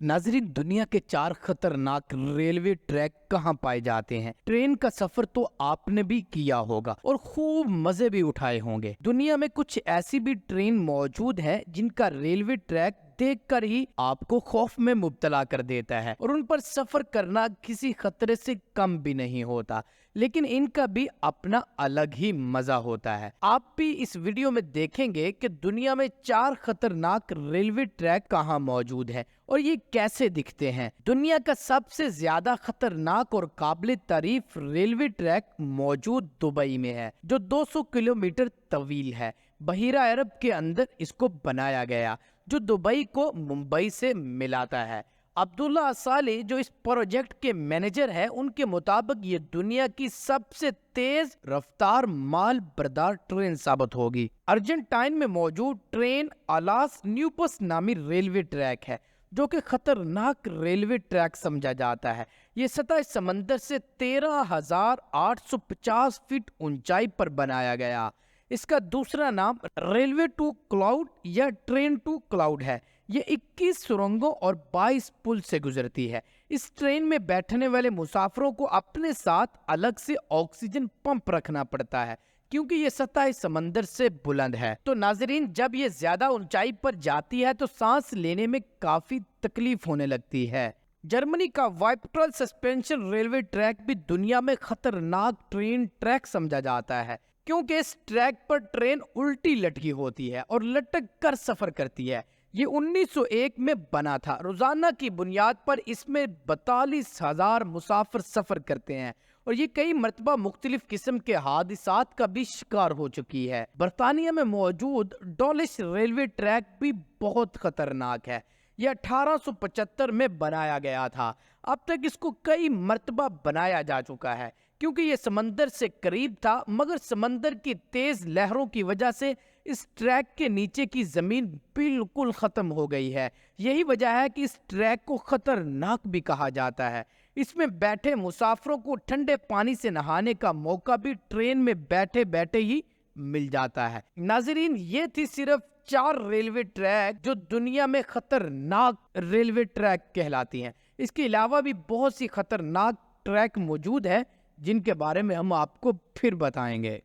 नाजरीन, दुनिया के 4 खतरनाक रेलवे ट्रैक कहाँ पाए जाते हैं। ट्रेन का सफर तो आपने भी किया होगा और खूब मजे भी उठाए होंगे। दुनिया में कुछ ऐसी भी ट्रेन मौजूद है जिनका रेलवे ट्रैक देखकर ही आपको खौफ में मुब्तला कर देता है और उन पर सफर करना किसी खतरे से कम भी नहीं होता। लेकिन इनका भी अपना अलग ही मजा होता है। आप भी इस वीडियो में देखेंगे कि दुनिया में 4 खतरनाक रेलवे ट्रैक कहाँ मौजूद है और ये कैसे दिखते हैं। दुनिया का सबसे ज्यादा खतरनाक और काबिल तारीफ रेलवे ट्रैक मौजूद दुबई में है, जो 200 किलोमीटर तवील है। बहीरा अरब के अंदर इसको बनाया गया, जो दुबई को मुंबई से मिलाता है। अब्दुल्ला असाले जो इस प्रोजेक्ट के मैनेजर है, उनके मुताबिक ये दुनिया की सबसे तेज रफ्तार माल बरदार ट्रेन साबित होगी। अर्जेंटाइन में मौजूद ट्रेन अलास न्यूपस नामी रेलवे ट्रैक है, जो कि खतरनाक रेलवे ट्रैक समझा जाता है। ये सतह समंदर से 13,850 फीट ऊंचाई पर बनाया गया। इसका दूसरा नाम रेलवे टू क्लाउड या ट्रेन टू क्लाउड है। ये 21 सुरंगों और 22 पुल से गुजरती है। इस ट्रेन में बैठने वाले मुसाफिरों को अपने साथ अलग से ऑक्सीजन पंप रखना पड़ता है, क्योंकि ये सतह समंदर से बुलंद है। तो नाजरीन, जब ये ज्यादा ऊंचाई पर जाती है तो सांस लेने में काफी तकलीफ होने लगती है। जर्मनी का वाइप्ट्रल सस्पेंशन रेलवे ट्रैक भी दुनिया में खतरनाक ट्रेन ट्रैक समझा जाता है, क्योंकि इस ट्रैक पर ट्रेन उल्टी लटकी होती है और लटक कर सफर करती है। ये 1901 में बना था। रोजाना की बुनियाद पर इसमें 42,000 मुसाफिर सफर करते हैं और ये कई मरतबा मुख्तलिफ किस्म के हादिसात का भी शिकार हो चुकी है। बरतानिया में मौजूद डॉलिश रेलवे ट्रैक भी बहुत खतरनाक है। यह 1875 में बनाया गया था। अब तक इसको कई मरतबा बनाया जा चुका है, क्योंकि यह समंदर से करीब था, मगर समंदर की तेज लहरों की वजह से इस ट्रैक के नीचे की जमीन बिल्कुल खत्म हो गई है। यही वजह है कि इस ट्रैक को खतरनाक भी कहा जाता है। इसमें बैठे मुसाफिरों को ठंडे पानी से नहाने का मौका भी ट्रेन में बैठे बैठे ही मिल जाता है। नाजरीन, ये थी सिर्फ 4 रेलवे ट्रैक जो दुनिया में खतरनाक रेलवे ट्रैक कहलाती हैं। इसके अलावा भी बहुत सी खतरनाक ट्रैक मौजूद है, जिनके बारे में हम आपको फिर बताएंगे।